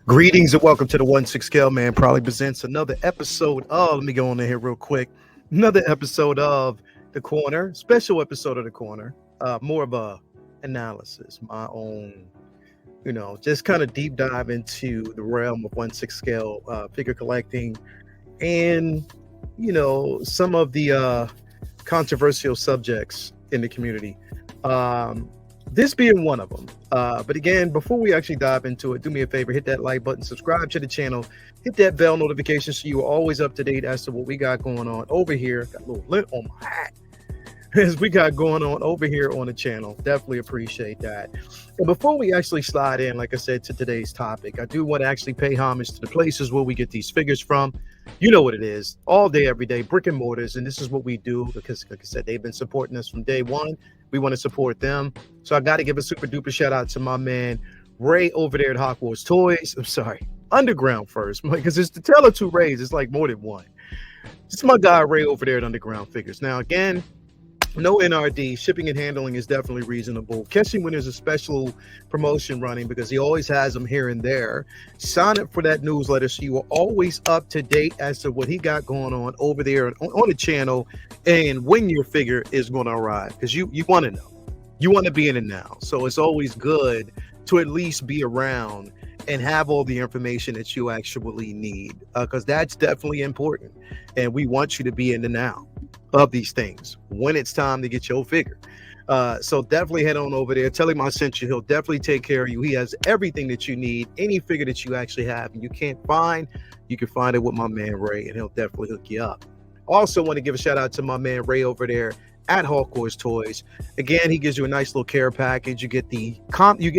Greetings and welcome to the 1-6 Scale Man proudly presents another episode of, let me go on in here real quick, another episode of The Corner, special episode of The Corner, more of a analysis, my own, just kind of deep dive into the realm of 1-6 scale figure collecting and, some of the controversial subjects in the community. This being one of them. But again, before we actually dive into it, do me a favor, hit that like button, subscribe to the channel, hit that bell notification so you are always up to date as to what we got going on over here. Got a little lint on my hat as we got going on over here on the channel. Definitely appreciate that. And before we actually slide in, like I said, to today's topic, I do want to actually pay homage to the places where we get these figures from. You know what it is, all day, every day, brick and mortars. And this is what we do because, like I said, they've been supporting us from day one. We want to support them. So I got to give a super duper shout out to my man, Ray over there at Hogwarts Toys. I'm sorry, Underground first, because it's to tell of two Rays. It's like more than one. This is my guy, Ray over there at Underground Figures. Now, again, no NRD, shipping and handling is definitely reasonable. Catching when there's a special promotion running because he always has them here and there. Sign up for that newsletter so you are always up to date as to what he got going on over there on the channel and when your figure is going to arrive because you want to know. You want to be in it now. So it's always good to at least be around and have all the information that you actually need because that's definitely important. And we want you to be in the now of these things when it's time to get your figure. So definitely head on over there. Tell him I sent you. He'll definitely take care of you. He has everything that you need. Any figure that you actually have and you can't find, you can find it with my man Ray, and he'll definitely hook you up. Also want to give a shout out to my man Ray over there at Hogwarts Toys. Again, he gives you a nice little care package. You get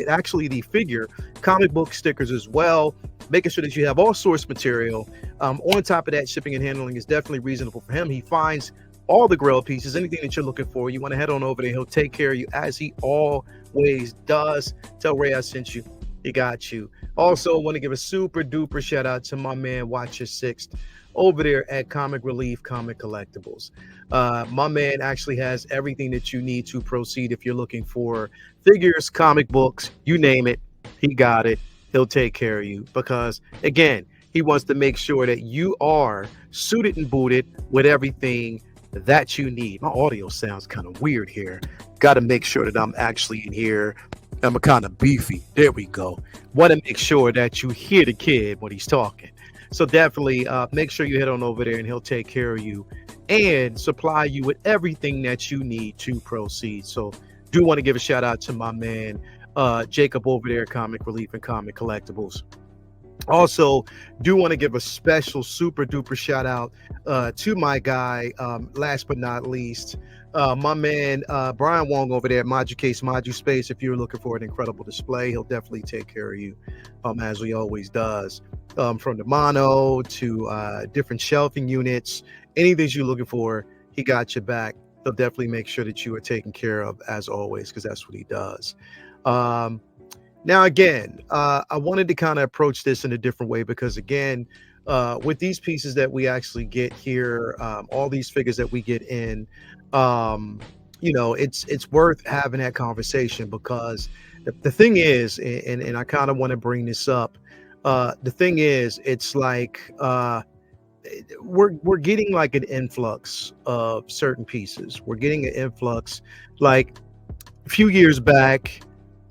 actually the figure comic book stickers as well, making sure that you have all source material. On top of that, shipping and handling is definitely reasonable for him. He finds all the grail pieces, anything that you're looking for. You want to head on over there. He'll take care of you as he always does. Tell Ray I sent you. He got you. Also, want to give a super duper shout out to my man Watch Your Sixth over there at Comic Relief Comic Collectibles. My man actually has everything that you need to proceed if you're looking for figures, comic books, you name it. He got it. He'll take care of you because, again, he wants to make sure that you are suited and booted with everything that you need. My audio sounds kind of weird here. Got to make sure that I'm actually in here. I'm kind of beefy. There we go. Want to make sure that you hear the kid when he's talking. So definitely make sure you head on over there and he'll take care of you and supply you with everything that you need to proceed. So do want to give a shout out to my man Jacob over there at Comic Relief and Comic Collectibles. Also, do want to give a special super duper shout out to my guy, last but not least, my man Brian Wong over there at Modu Case Modu Space. If you're looking for an incredible display, he'll definitely take care of you, as he always does. From the mono to different shelving units, anything you're looking for, he got your back. He'll definitely make sure that you are taken care of as always, because that's what he does. Now, again, I wanted to kind of approach this in a different way because, again, with these pieces that we actually get here, all these figures that we get in, it's worth having that conversation because the thing is, and I kind of want to bring this up, the thing is, it's like we're getting like an influx of certain pieces. We're getting an influx like a few years back.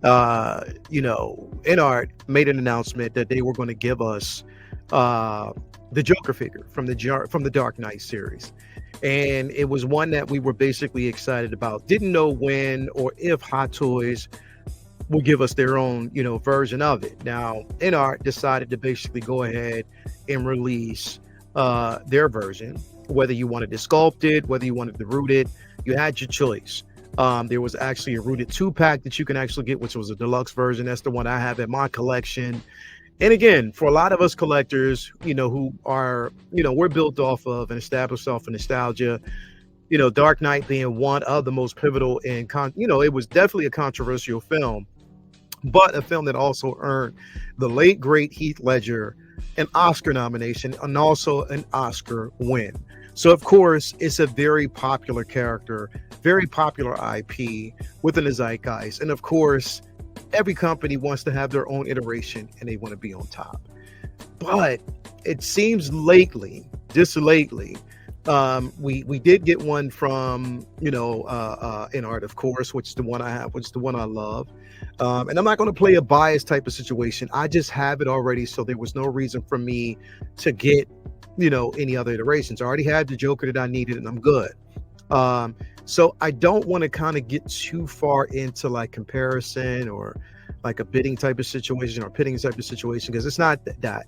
INART made an announcement that they were going to give us the Joker figure from the Dark Knight series, and it was one that we were basically excited about. Didn't know when or if Hot Toys will give us their own, version of it. Now, INART decided to basically go ahead and release their version. Whether you wanted to sculpt it, whether you wanted to root it, you had your choice. There was actually a rooted 2-pack that you can actually get, which was a deluxe version. That's the one I have in my collection. And again, for a lot of us collectors, who are, we're built off of and established off of nostalgia, Dark Knight being one of the most pivotal and it was definitely a controversial film, but a film that also earned the late great Heath Ledger an Oscar nomination and also an Oscar win. So of course, it's a very popular character, very popular IP within the zeitgeist. And of course, every company wants to have their own iteration and they want to be on top. But it seems lately, just lately, we did get one from INART, of course, which is the one I have, which is the one I love. And I'm not going to play a bias type of situation. I just have it already, so there was no reason for me to get any other iterations. I already had the Joker that I needed, and I'm good. So I don't want to kind of get too far into like comparison or like a bidding type of situation or pitting type of situation, because it's not that.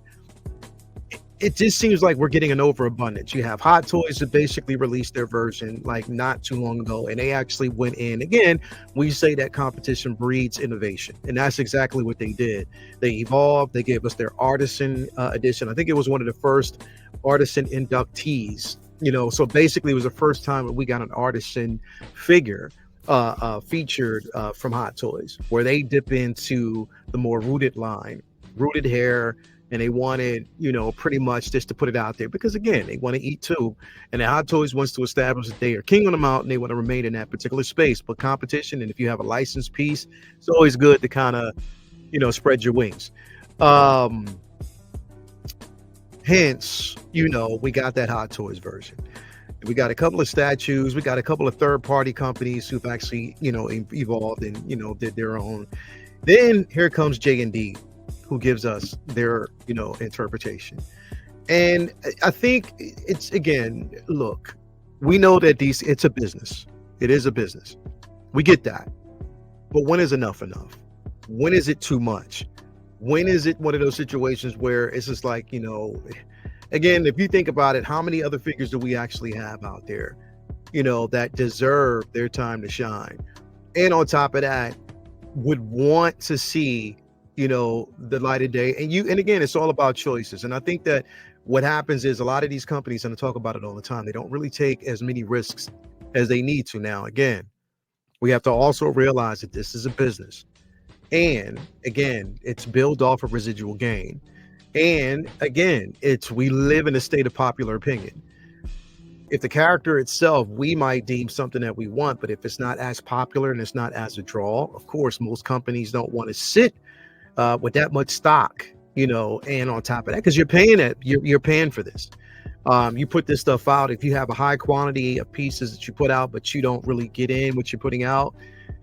It just seems like we're getting an overabundance. You have Hot Toys that basically released their version like not too long ago, and they actually went in. Again, we say that competition breeds innovation, and that's exactly what they did. They evolved. They gave us their Artisan edition. I think it was one of the first Artisan inductees. So basically it was the first time that we got an Artisan figure featured from Hot Toys, where they dip into the more rooted line, rooted hair. And they wanted, pretty much just to put it out there because, again, they want to eat too. And the Hot Toys wants to establish that they are king on the mountain. They want to remain in that particular space. But competition, and if you have a licensed piece, it's always good to kind of, spread your wings. Hence, we got that Hot Toys version. We got a couple of statues. We got a couple of third-party companies who've actually, evolved and, did their own. Then here comes J&D, who gives us their, interpretation. And I think it's, again, look, we know that it's a business. It is a business. We get that. But when is enough? When is it too much? When is it one of those situations where it's just like, again, if you think about it, how many other figures do we actually have out there, that deserve their time to shine? And on top of that, would want to see the light of day. And again, it's all about choices. And I think that what happens is a lot of these companies, and I talk about it all the time, they don't really take as many risks as they need to. Now, again, we have to also realize that this is a business. And again, it's built off of residual gain. And again, we live in a state of popular opinion. If the character itself, we might deem something that we want, but if it's not as popular and it's not as a draw, of course, most companies don't want to sit with that much stock, and on top of that, because you're paying for this. You put this stuff out. If you have a high quantity of pieces that you put out, but you don't really get in what you're putting out,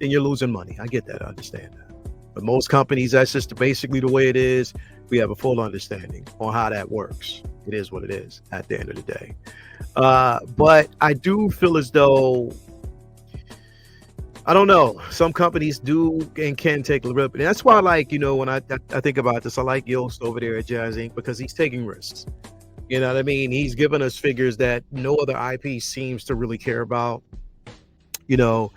then you're losing money. I get that. I understand that. But most companies, that's just basically the way it is. We have a full understanding on how that works. It is what it is at the end of the day. But I do feel as though, I don't know, some companies do and can take a rip. And that's why, when I think about this, I like Yost over there at Jazz Inc. because he's taking risks. You know what I mean? He's given us figures that no other IP seems to really care about. And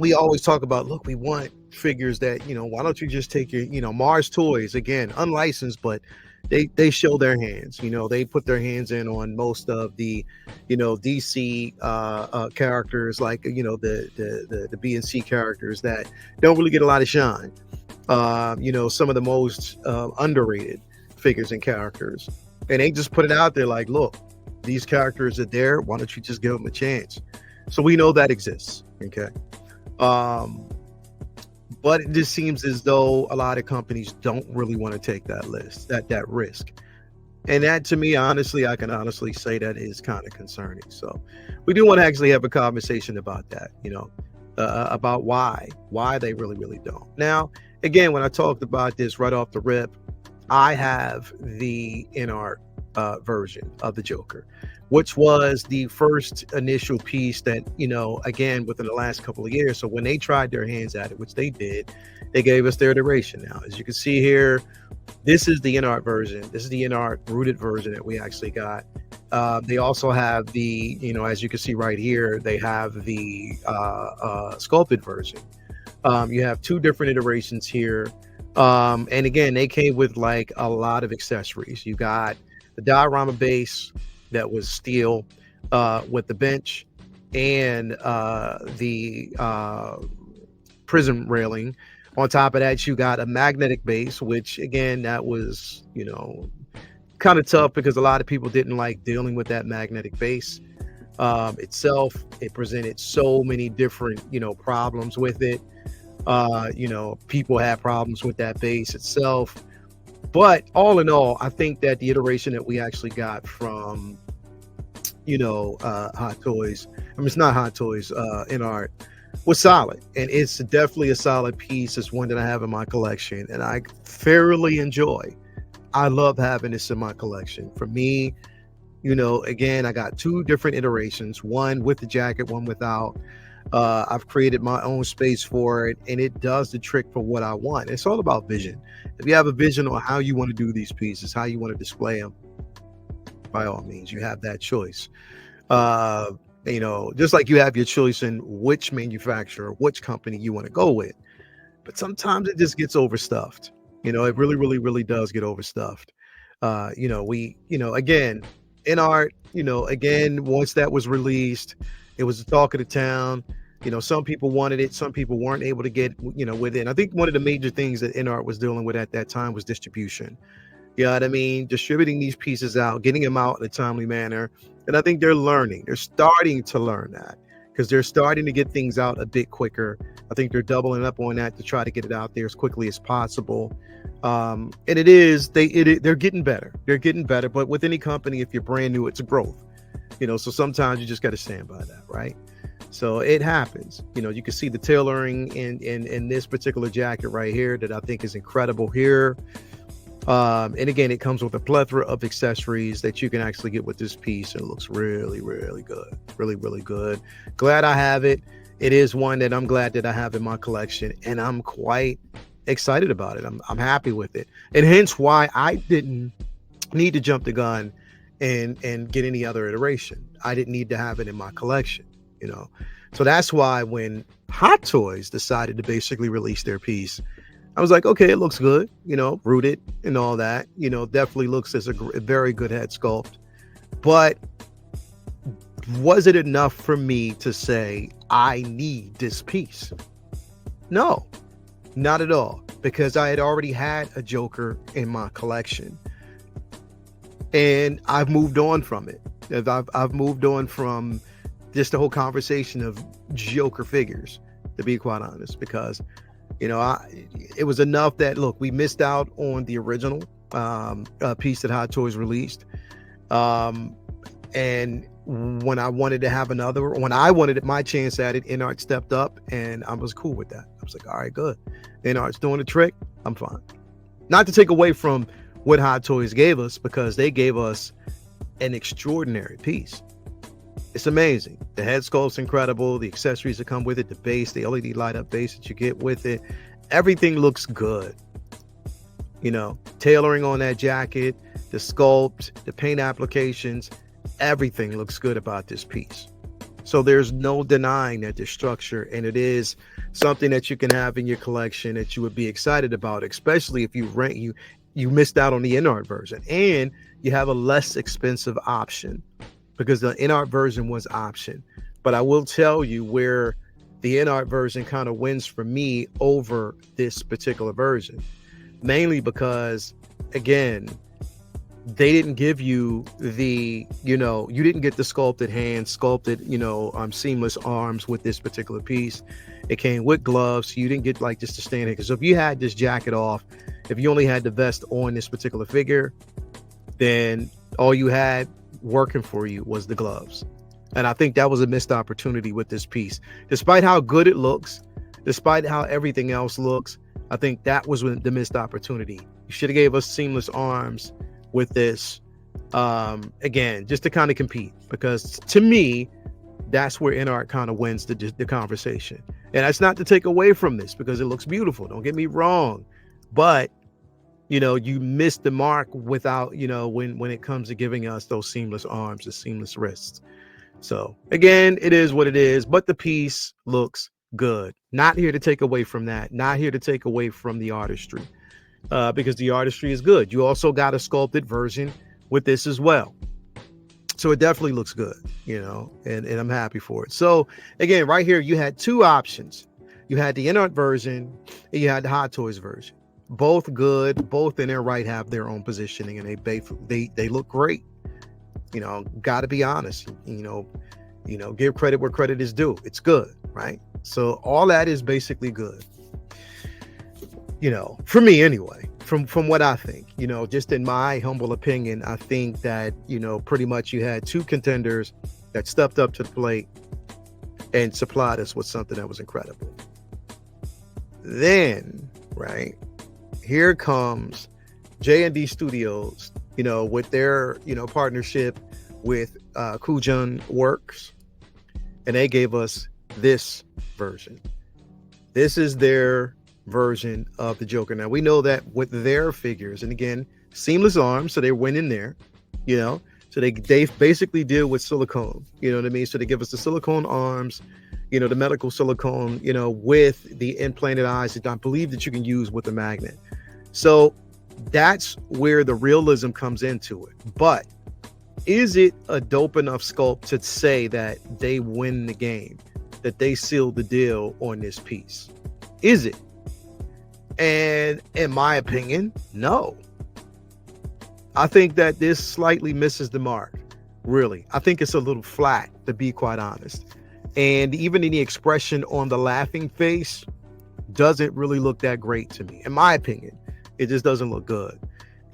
we always talk about, look, we want figures that, why don't you just take your, Mars Toys, again, unlicensed, but they show their hands. They put their hands in on most of the, DC characters, like, the B and C characters that don't really get a lot of shine. Some of the most underrated figures and characters. And they just put it out there like, look, these characters are there. Why don't you just give them a chance? So we know that exists. Okay. But it just seems as though a lot of companies don't really want to take that risk. And that, to me, honestly, I can honestly say that is kind of concerning. So we do want to actually have a conversation about that, about why they really, really don't. Now, again, when I talked about this right off the rip, I have the INART version of the Joker, which was the first initial piece that, again, within the last couple of years. So when they tried their hands at it, which they did, they gave us their iteration. Now, as you can see here, this is the INART version. This is the INART rooted version that we actually got. They also have the, as you can see right here, they have the sculpted version. You have two different iterations here. And again, they came with like a lot of accessories. You got the diorama base that was steel with the bench and the prism railing. On top of that, you got a magnetic base, which again, that was, kind of tough because a lot of people didn't like dealing with that magnetic base itself. It presented so many different, problems with it. People had problems with that base itself. But all in all, I think that the iteration that we actually got from, Hot Toys, I mean, it's not Hot Toys, INART, was solid. And it's definitely a solid piece. It's one that I have in my collection and I thoroughly enjoy. I love having this in my collection. For me, again, I got two different iterations, one with the jacket, one without. I've created my own space for it, and it does the trick for what I want. It's all about vision. If you have a vision on how you want to do these pieces, how you want to display them, by all means, you have that choice. Uh, just like you have your choice in which manufacturer, which company you want to go with. But sometimes it just gets overstuffed. It really, really, really does get overstuffed. Again, INART, again, once that was released, it was the talk of the town. Some people wanted it, some people weren't able to get, with it. And I think one of the major things that INART was dealing with at that time was distribution. You know what I mean? Distributing these pieces out, getting them out in a timely manner. And I think they're learning. They're starting to learn that because they're starting to get things out a bit quicker. I think they're doubling up on that to try to get it out there as quickly as possible. And they're getting better. They're getting better. But with any company, if you're brand new, it's a growth. So sometimes you just got to stand by that, right? So it happens. You can see the tailoring in this particular jacket right here that I think is incredible here. And again, it comes with a plethora of accessories that you can actually get with this piece, and it looks really, really good. Really, really good. Glad I have it. It is one that I'm glad that I have in my collection, and I'm quite excited about it. I'm happy with it, and hence why I didn't need to jump the gun and get any other iteration. I didn't need to have it in my collection, So that's why when Hot Toys decided to basically release their piece, I was like, okay, it looks good, rooted and all that, definitely looks as a very good head sculpt. But was it enough for me to say, I need this piece? No, not at all, because I had already had a Joker in my collection. And I've moved on from it. I've moved on from just the whole conversation of Joker figures, to be quite honest, because it was enough that, look, we missed out on the original piece that Hot Toys released. And when I wanted to have another, when I wanted my chance at it, INART stepped up and I was cool with that. I was like, all right, good. INART's doing the trick. I'm fine. Not to take away from what Hot Toys gave us, because they gave us an extraordinary piece. It's amazing. The head sculpt's incredible. The accessories that come with it, the base, the LED light up base that you get with it, everything looks good. Tailoring on that jacket, the sculpt, the paint applications, everything looks good about this piece. So there's no denying that the structure, and it is something that you can have in your collection that you would be excited about, especially if you missed out on the INART version and you have a less expensive option, because the INART version was option. But I will tell you where the INART version kind of wins for me over this particular version, mainly because, again, they didn't give you the, you didn't get the sculpted hands, sculpted, seamless arms with this particular piece. It came with gloves. So you didn't get like just the stand here. Because if you had this jacket off, if you only had the vest on this particular figure, then all you had working for you was the gloves. And I think that was a missed opportunity with this piece. Despite how good it looks, despite how everything else looks, I think that was the missed opportunity. You should have gave us seamless arms with this, again, just to kind of compete, because to me, that's where INART kind of wins the conversation. And that's not to take away from this, because it looks beautiful, don't get me wrong, but you missed the mark without, when it comes to giving us those seamless arms, the seamless wrists. So again, it is what it is, but the piece looks good. Not here to take away from that, not here to take away from the artistry, because the artistry is good. You also got a sculpted version with this as well. So it definitely looks good, and I'm happy for it. So again, right here, you had two options. You had the INART version and you had the Hot Toys version. Both good, both in their right, have their own positioning, and they look great. Got to be honest, give credit where credit is due. It's good, right? So all that is basically good. for me anyway, from what I think, just in my humble opinion, I think that, pretty much you had two contenders that stepped up to the plate and supplied us with something that was incredible. Then, right, here comes J&D Studios, with their, partnership with Kujun Works, and they gave us this version. This is their version of the Joker. Now, we know that with their figures, and again, seamless arms, so they went in there, so they basically deal with silicone, you know what I mean? So they give us the silicone arms, the medical silicone, with the implanted eyes that I believe that you can use with the magnet. So that's where the realism comes into it. But is it a dope enough sculpt to say that they win the game, that they sealed the deal on this piece? Is it? And in my opinion, no. I think that this slightly misses the mark. Really, I think it's a little flat, to be quite honest. And even in the expression on the laughing face doesn't really look that great to me. In my opinion, it just doesn't look good.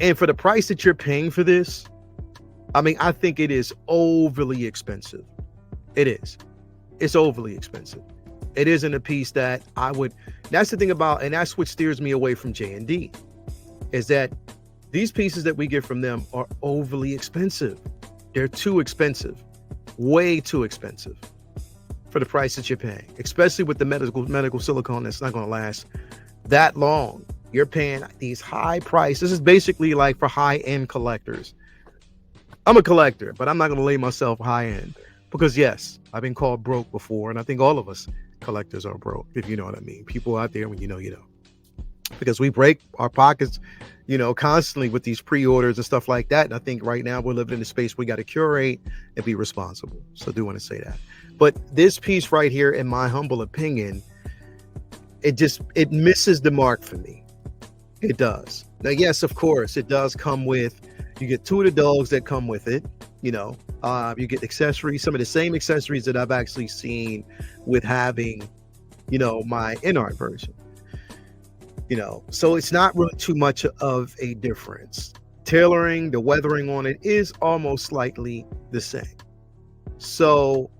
And for the price that you're paying for this, I think it is overly expensive. It is. It's overly expensive. It isn't a piece that I would. That's the thing about, and that's what steers me away from J&D, is that these pieces that we get from them are overly expensive. They're too expensive, way too expensive for the price that you're paying, especially with the medical silicone that's not going to last that long. You're paying these high prices. This is basically like for high-end collectors. I'm a collector, but I'm not going to lay myself high-end because, yes, I've been called broke before, and I think all of us collectors are broke, if you know what I mean. People out there, when you know, because we break our pockets, constantly with these pre-orders and stuff like that. And I think right now we're living in a space we got to curate and be responsible. So I do want to say that. But this piece right here, in my humble opinion, it misses the mark for me. It does. Now, yes, of course, it does come with, you get two of the dogs that come with it. You get accessories, some of the same accessories that I've actually seen with having, my INART version. So it's not really too much of a difference. Tailoring, the weathering on it is almost slightly the same. So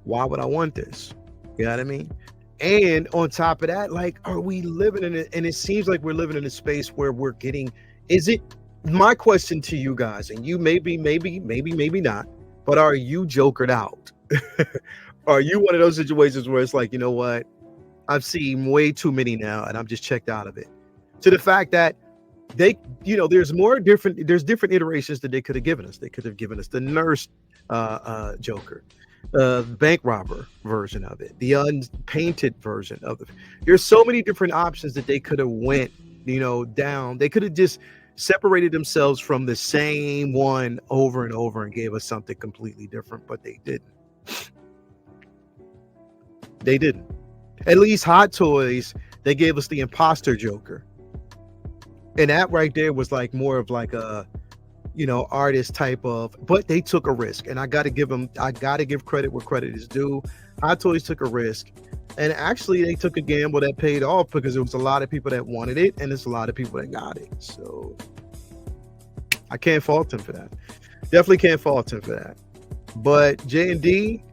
why would I want this? You know what I mean? And on top of that, like, are we living in it? And it seems like we're living in a space where we're getting, my question to you guys, and you maybe not, but are you jokered out? Are you one of those situations where it's like, you know what? I've seen way too many now, and I'm just checked out of it. To the fact that they, there's different iterations that they could have given us. They could have given us the nurse Joker, bank robber version of it, the unpainted version of it. There's so many different options that they could have went, down. They could have just separated themselves from the same one over and over and gave us something completely different, but they didn't. They didn't. At least Hot Toys, they gave us the imposter Joker. And that right there was like more of like a, artist type of, but they took a risk. And I got to give credit where credit is due. Hot Toys took a risk. And actually they took a gamble that paid off because there was a lot of people that wanted it and there's a lot of people that got it. So I can't fault them for that. Definitely can't fault them for that. But J&D,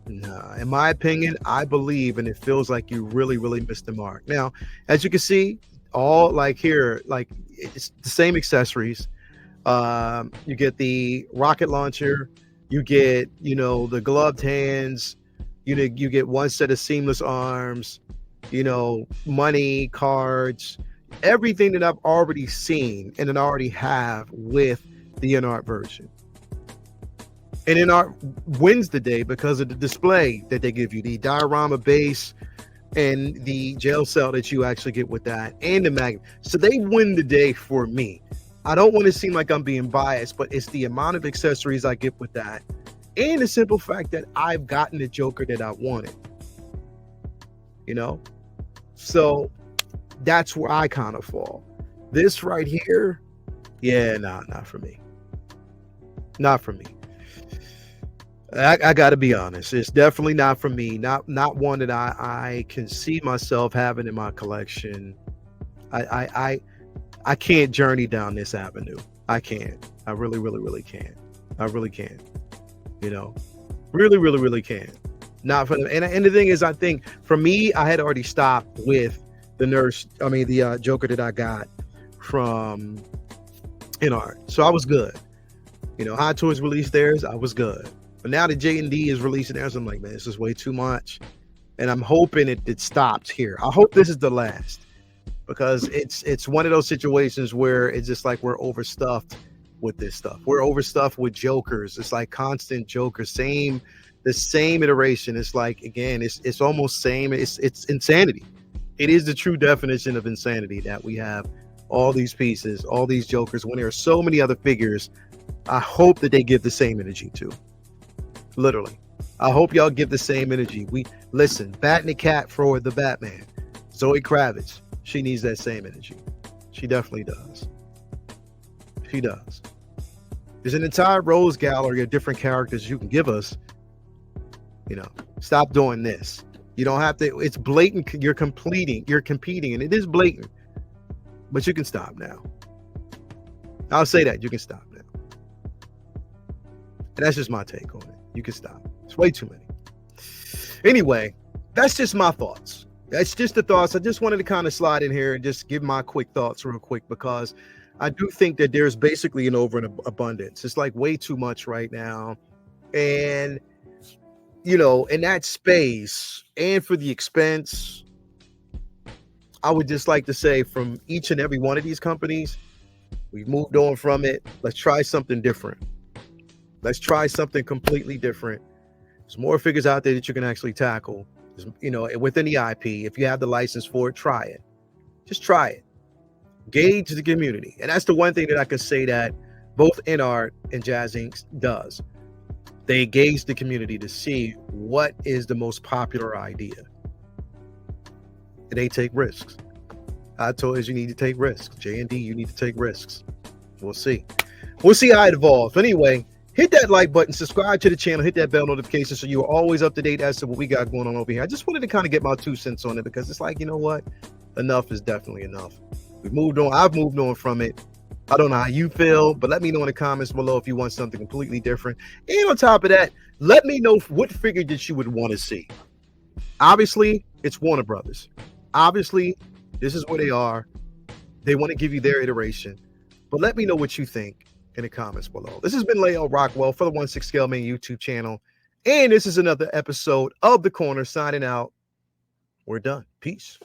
nah, in my opinion, I believe, and it feels like you really, really missed the mark. Now, as you can see, all like here, like it's the same accessories. You get the rocket launcher, you get, the gloved hands, you get one set of seamless arms, money, cards, everything that I've already seen and that I already have with the INART version. And INART wins the day because of the display that they give you, the diorama base and the jail cell that you actually get with that, and the magnet. So they win the day for me. I don't want to seem like I'm being biased, but it's the amount of accessories I get with that, and the simple fact that I've gotten the Joker that I wanted. So that's where I kind of fall. This right here, yeah, nah, not for me. Not for me. I got to be honest. It's definitely not for me. Not one that I can see myself having in my collection. I I I, I can't journey down this avenue. I can't. I really, really, really can't. I really can't. You know, really, really, really can't. Not for them. And the thing is, I think for me, I had already stopped with the nurse. I mean, the Joker that I got from INART. So I was good. Hot Toys released theirs. I was good. But now that J&D is releasing theirs, I'm like, man, this is way too much. And I'm hoping it stops here. I hope this is the last, because it's one of those situations where it's just like we're overstuffed with this stuff. We're overstuffed with Jokers. It's like constant Jokers, the same iteration. It's like, again, it's almost same. It's insanity. It is the true definition of insanity that we have all these pieces, all these Jokers, when there are so many other figures. I hope that they give the same energy too. Literally. I hope y'all give the same energy. We listen, batting the cat for the Batman. Zoe Kravitz. She needs that same energy. She definitely does. She does. There's an entire rose gallery of different characters you can give us. Stop doing this. You don't have to. It's blatant. You're competing, and it is blatant. But you can stop now. I'll say that. You can stop now. And that's just my take on it. You can stop. It's way too many. Anyway, that's just my thoughts. That's just the thoughts. I just wanted to kind of slide in here and just give my quick thoughts real quick, because I do think that there's basically an overabundance. It's like way too much right now. And, in that space and for the expense, I would just like to say, from each and every one of these companies, we've moved on from it. Let's try something different. Let's try something completely different. There's more figures out there that you can actually tackle. Within the IP, if you have the license for it, try it. Just try it. Gauge the community. And that's the one thing that I could say that both INART and Jazz Inc. does. They gauge the community to see what is the most popular idea. And they take risks. Hot Toys, you need to take risks. J&D, you need to take risks. We'll see. We'll see how it evolves. Anyway, hit that like button, subscribe to the channel, hit that bell notification so you're always up to date as to what we got going on over here. I just wanted to kind of get my 2 cents on it, because it's like, you know what? Enough is definitely enough. We've moved on. I've moved on from it. I don't know how you feel, but let me know in the comments below if you want something completely different. And on top of that, let me know what figure that you would want to see. Obviously, it's Warner Brothers. Obviously, this is where they are. They want to give you their iteration. But let me know what you think in the comments below. This has been Lael Rockwell for the 1/6 Scale Man YouTube channel. And this is another episode of The Corner, signing out. We're done. Peace.